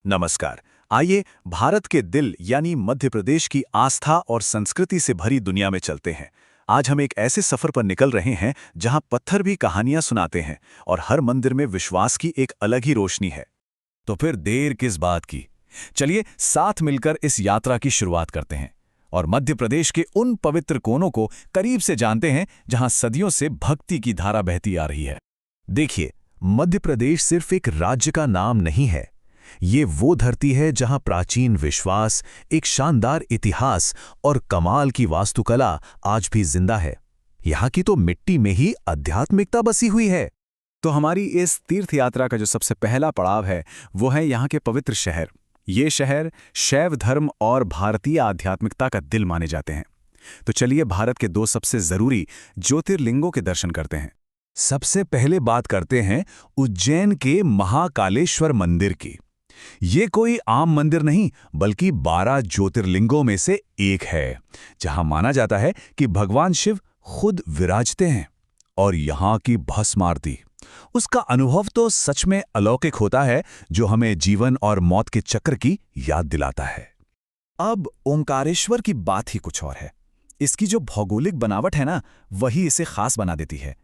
नमस्कार। आइए भारत के दिल यानी मध्य प्रदेश की आस्था और संस्कृति से भरी दुनिया में चलते हैं। आज हम एक ऐसे सफर पर निकल रहे हैं जहां पत्थर भी कहानियां सुनाते हैं और हर मंदिर में विश्वास की एक अलग ही रोशनी है। तो फिर देर किस बात की? चलिए साथ मिलकर इस यात्रा की शुरुआत करते हैं और मध्य प्रदेश के उन पवित्र कोनों को करीब से जानते हैं जहां सदियों से भक्ति की धारा बहती आ रही है। देखिए, मध्य प्रदेश सिर्फ एक राज्य का नाम नहीं है। ये वो धरती है जहां प्राचीन विश्वास, एक शानदार इतिहास और कमाल की वास्तुकला आज भी जिंदा है। यहाँ की तो मिट्टी में ही आध्यात्मिकता बसी हुई है। तो हमारी इस तीर्थ यात्रा का जो सबसे पहला पड़ाव है वो है यहाँ के पवित्र शहर। ये शहर शैव धर्म और भारतीय आध्यात्मिकता का दिल माने जाते हैं। तो चलिए भारत के दो सबसे जरूरी ज्योतिर्लिंगों के दर्शन करते हैं। सबसे पहले बात करते हैं उज्जैन के महाकालेश्वर मंदिर की। ये कोई आम मंदिर नहीं, बल्कि 12 ज्योतिर्लिंगों में से एक है, जहां माना जाता है कि भगवान शिव खुद विराजते हैं। और यहाँ की भस्म आरती, उसका अनुभव तो सच में अलौकिक होता है, जो हमें जीवन और मौत के चक्र की याद दिलाता है। अब ओंकारेश्वर की बात ही कुछ और है। इसकी जो भौगोलिक बनावट है ना, वही इसे खास बना देती है।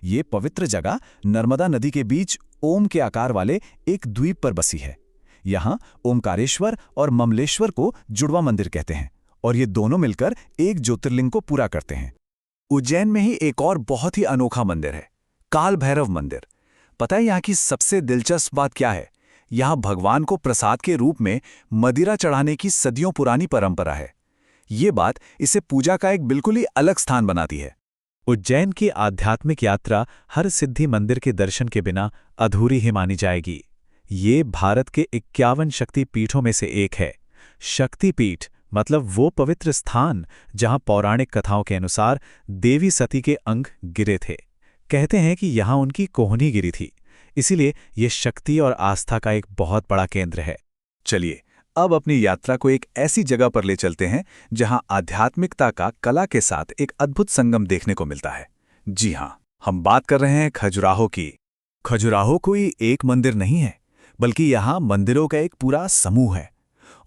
ये पवित्र जगह नर्मदा नदी के बीच ओम के आकार वाले एक द्वीप पर बसी है। यहाँ ओमकारेश्वर और ममलेश्वर को जुड़वा मंदिर कहते हैं और ये दोनों मिलकर एक ज्योतिर्लिंग को पूरा करते हैं। उज्जैन में ही एक और बहुत ही अनोखा मंदिर है, काल भैरव मंदिर। पता है यहाँ की सबसे दिलचस्प बात क्या है? यहाँ भगवान को प्रसाद के रूप में मदिरा चढ़ाने की सदियों पुरानी परंपरा है। ये बात इसे पूजा का एक बिल्कुल ही अलग स्थान बनाती है। उज्जैन की आध्यात्मिक यात्रा हर सिद्धि मंदिर के दर्शन के बिना अधूरी ही मानी जाएगी। ये भारत के 51 शक्ति पीठों में से एक है। शक्ति पीठ मतलब वो पवित्र स्थान जहां पौराणिक कथाओं के अनुसार देवी सती के अंग गिरे थे। कहते हैं कि यहां उनकी कोहनी गिरी थी, इसीलिए ये शक्ति और आस्था का एक बहुत बड़ा केंद्र है। चलिए अब अपनी यात्रा को एक ऐसी जगह पर ले चलते हैं जहां आध्यात्मिकता का कला के साथ एक अद्भुत संगम देखने को मिलता है। जी हां, हम बात कर रहे हैं खजुराहो की। खजुराहो कोई एक मंदिर नहीं है, बल्कि यहाँ मंदिरों का एक पूरा समूह है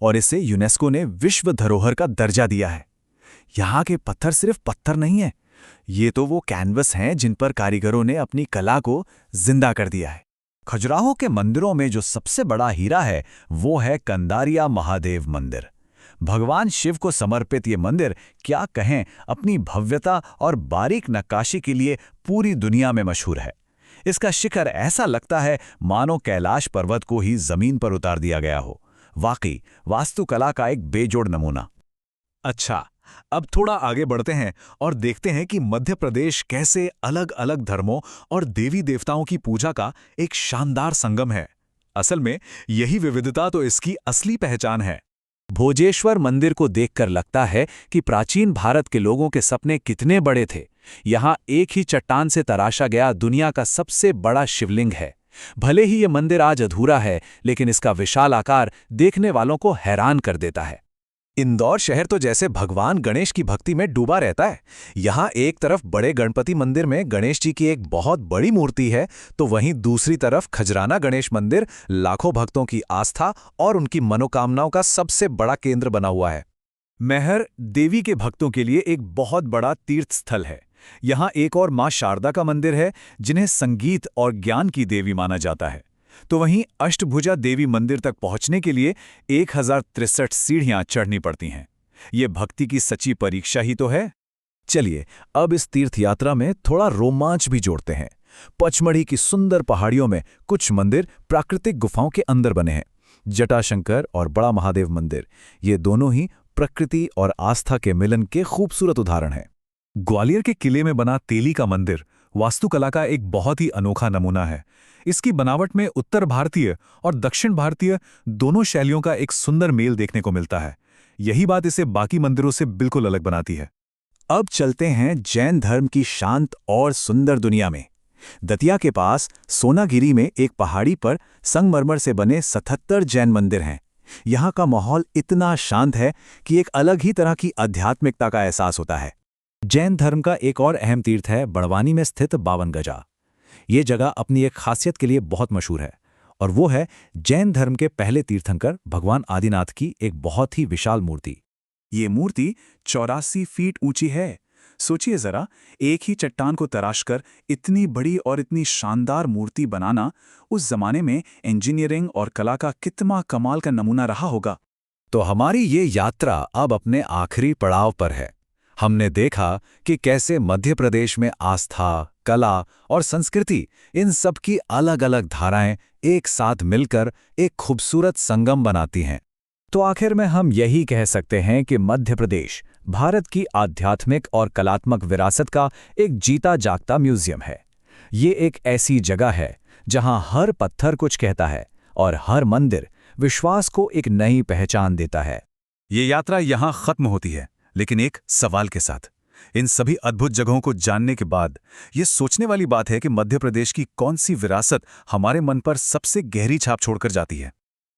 और इसे यूनेस्को ने विश्व धरोहर का दर्जा दिया है। यहाँ के पत्थर सिर्फ पत्थर नहीं है, ये तो वो कैनवस हैं जिन पर कारीगरों ने अपनी कला को जिंदा कर दिया है। खजुराहो के मंदिरों में जो सबसे बड़ा हीरा है वो है कंदारिया महादेव मंदिर। भगवान शिव को समर्पित ये मंदिर क्या कहें, अपनी भव्यता और बारीक नक्काशी के लिए पूरी दुनिया में मशहूर है। इसका शिखर ऐसा लगता है मानो कैलाश पर्वत को ही जमीन पर उतार दिया गया हो। वाकई वास्तुकला का एक बेजोड़ नमूना। अच्छा, अब थोड़ा आगे बढ़ते हैं और देखते हैं कि मध्य प्रदेश कैसे अलग अलग धर्मों और देवी देवताओं की पूजा का एक शानदार संगम है। असल में यही विविधता तो इसकी असली पहचान है। भोजेश्वर मंदिर को देखकर लगता है कि प्राचीन भारत के लोगों के सपने कितने बड़े थे। यहाँ एक ही चट्टान से तराशा गया दुनिया का सबसे बड़ा शिवलिंग है। भले ही ये मंदिर आज अधूरा है, लेकिन इसका विशाल आकार देखने वालों को हैरान कर देता है। इंदौर शहर तो जैसे भगवान गणेश की भक्ति में डूबा रहता है। यहाँ एक तरफ बड़े गणपति मंदिर में गणेश जी की एक बहुत बड़ी मूर्ति है, तो वहीं दूसरी तरफ खजराना गणेश मंदिर लाखों भक्तों की आस्था और उनकी मनोकामनाओं का सबसे बड़ा केंद्र बना हुआ है। मैहर देवी के भक्तों के लिए एक बहुत बड़ा तीर्थ स्थल है। यहाँ एक और मां शारदा का मंदिर है, जिन्हें संगीत और ज्ञान की देवी माना जाता है। तो वहीं अष्टभुजा देवी मंदिर तक पहुंचने के लिए 1063 सीढ़ियां चढ़नी पड़ती हैं। ये भक्ति की सच्ची परीक्षा ही तो है। चलिए अब इस तीर्थ यात्रा में थोड़ा रोमांच भी जोड़ते हैं। पचमढ़ी की सुंदर पहाड़ियों में कुछ मंदिर प्राकृतिक गुफाओं के अंदर बने हैं। जटाशंकर और बड़ा महादेव मंदिर, ये दोनों ही प्रकृति और आस्था के मिलन के खूबसूरत उदाहरण हैं। ग्वालियर के किले में बना तेली का मंदिर वास्तुकला का एक बहुत ही अनोखा नमूना है। इसकी बनावट में उत्तर भारतीय और दक्षिण भारतीय दोनों शैलियों का एक सुंदर मेल देखने को मिलता है। यही बात इसे बाकी मंदिरों से बिल्कुल अलग बनाती है। अब चलते हैं जैन धर्म की शांत और सुंदर दुनिया में। दतिया के पास सोनागिरी में एक पहाड़ी पर संगमरमर से बने 77 जैन मंदिर हैं। यहाँ का माहौल इतना शांत है कि एक अलग ही तरह की आध्यात्मिकता का एहसास होता है। जैन धर्म का एक और अहम तीर्थ है बड़वानी में स्थित 52 गजा। ये जगह अपनी एक खासियत के लिए बहुत मशहूर है और वो है जैन धर्म के पहले तीर्थंकर भगवान आदिनाथ की एक बहुत ही विशाल मूर्ति। ये मूर्ति 84 फीट ऊंची है। सोचिए जरा, एक ही चट्टान को तराशकर इतनी बड़ी और इतनी शानदार मूर्ति बनाना उस जमाने में इंजीनियरिंग और कला का कितना कमाल का नमूना रहा होगा। तो हमारी ये यात्रा अब अपने आखिरी पड़ाव पर है। हमने देखा कि कैसे मध्य प्रदेश में आस्था, कला और संस्कृति, इन सब की अलग अलग धाराएं एक साथ मिलकर एक खूबसूरत संगम बनाती हैं। तो आखिर में हम यही कह सकते हैं कि मध्य प्रदेश भारत की आध्यात्मिक और कलात्मक विरासत का एक जीता जागता म्यूजियम है। ये एक ऐसी जगह है जहां हर पत्थर कुछ कहता है और हर मंदिर विश्वास को एक नई पहचान देता है। ये यात्रा यहाँ खत्म होती है, लेकिन एक सवाल के साथ। इन सभी अद्भुत जगहों को जानने के बाद ये सोचने वाली बात है कि मध्य प्रदेश की कौन सी विरासत हमारे मन पर सबसे गहरी छाप छोड़कर जाती है।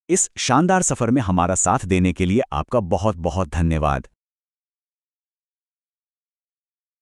इस शानदार सफर में हमारा साथ देने के लिए आपका बहुत बहुत धन्यवाद।